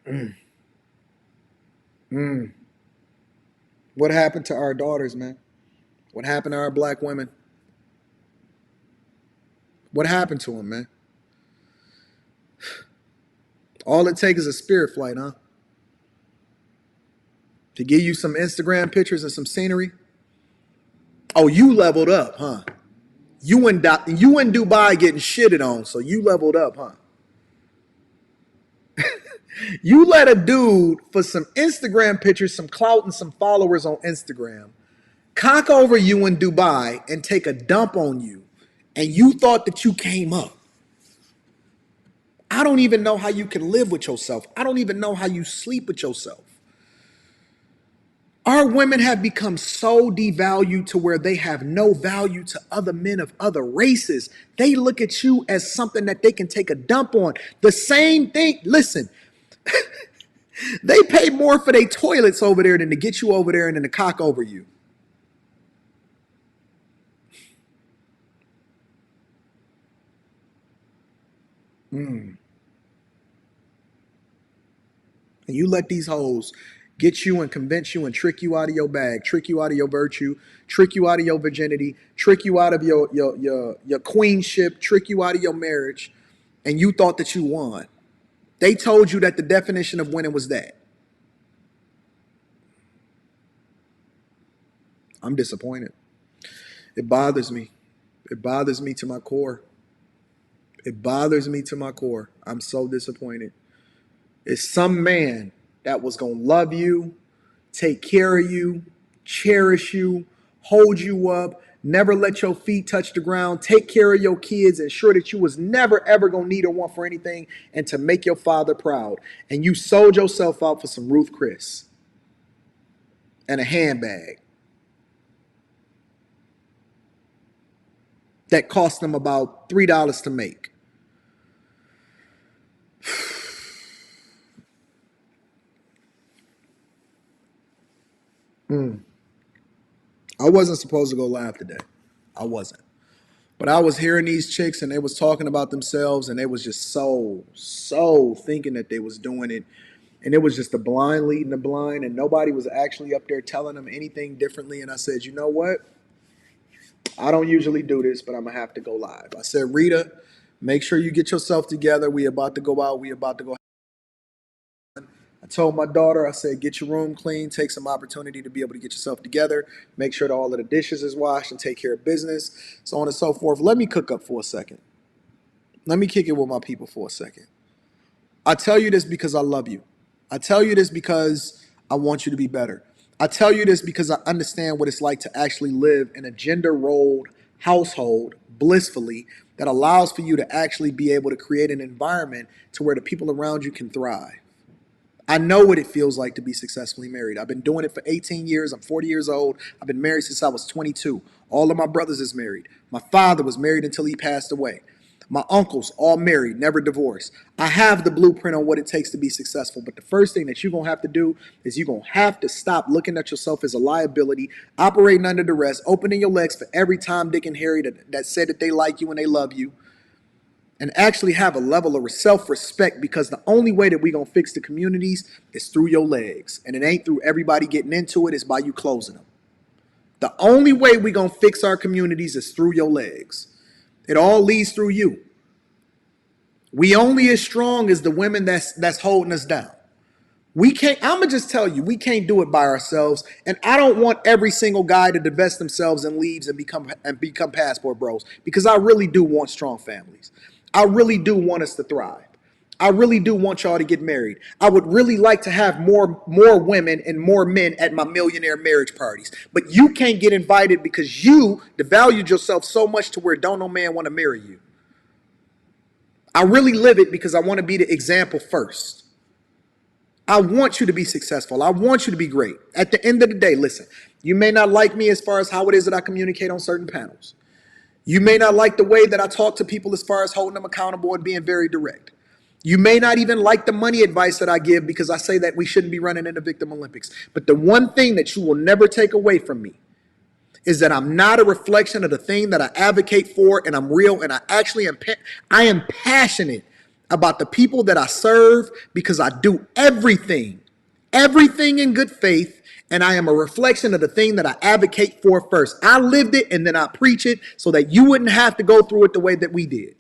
Mm, mm. What happened to our daughters, man? What happened to our black women? What happened to them, man? All it takes is a spirit flight, huh? To give you some Instagram pictures and some scenery. Oh, you leveled up, huh? You in Dubai getting shitted on, so you leveled up, huh? You let a dude for some Instagram pictures, some clout, and some followers on Instagram cock over you in Dubai and take a dump on you, and you thought that you came up. I don't even know how you can live with yourself. I don't even know how you sleep with yourself. Our women have become so devalued to where they have no value to other men of other races. They look at you as something that they can take a dump on. The same thing. Listen, they pay more for their toilets over there than to get you over there and then to cock over you. Mm. And you let these hoes get you and convince you and trick you out of your bag, trick you out of your virtue, trick you out of your virginity, trick you out of your queenship, trick you out of your marriage, and you thought that you won. They told you that the definition of winning was that. I'm disappointed. It bothers me. It bothers me to my core. It bothers me to my core. I'm so disappointed. It's some man that was going to love you, take care of you, cherish you, hold you up, never let your feet touch the ground, take care of your kids, ensure that you was never ever going to need or want for anything, and to make your father proud. And you sold yourself out for some Ruth Chris and a handbag that cost them about $3 to make. Mm. I wasn't supposed to go live today. I wasn't. But I was hearing these chicks and they was talking about themselves and they was just so thinking that they was doing it. And it was just the blind leading the blind and nobody was actually up there telling them anything differently. And I said, you know what? I don't usually do this, but I'm going to have to go live. I said, Rita, make sure you get yourself together. We about to go out. We about to go. I told my daughter, I said, get your room clean, take some opportunity to be able to get yourself together, make sure that all of the dishes is washed and take care of business, so on and so forth. Let me cook up for a second. Let me kick it with my people for a second. I tell you this because I love you. I tell you this because I want you to be better. I tell you this because I understand what it's like to actually live in a gender rolled household blissfully that allows for you to actually be able to create an environment to where the people around you can thrive. I know what it feels like to be successfully married. I've been doing it for 18 years. I'm 40 years old. I've been married since I was 22. All of my brothers is married. My father was married until he passed away. My uncles all married, never divorced. I have the blueprint on what it takes to be successful. But the first thing that you're going to have to do is you're going to have to stop looking at yourself as a liability, operating under duress, opening your legs for every Tom, Dick, and Harry that said that they like you and they love you, and actually have a level of self-respect, because the only way that we're going to fix the communities is through your legs. And it ain't through everybody getting into it, it's by you closing them. The only way we're going to fix our communities is through your legs. It all leads through you. We only as strong as the women that's holding us down. We can't, I'm going to just tell you, we can't do it by ourselves. And I don't want every single guy to divest themselves and leaves and become passport bros, because I really do want strong families. I really do want us to thrive. I really do want y'all to get married. I would really like to have more women and more men at my millionaire marriage parties. But you can't get invited because you devalued yourself so much to where don't no man want to marry you. I really live it because I want to be the example first. I want you to be successful. I want you to be great. At the end of the day, listen, you may not like me as far as how it is that I communicate on certain panels. You may not like the way that I talk to people as far as holding them accountable and being very direct. You may not even like the money advice that I give because I say that we shouldn't be running in the Victim Olympics. But the one thing that you will never take away from me is that I'm not a reflection of the thing that I advocate for, and I'm real, and I actually am. I am passionate about the people that I serve because I do everything in good faith, and I am a reflection of the thing that I advocate for first. I lived it and then I preach it so that you wouldn't have to go through it the way that we did.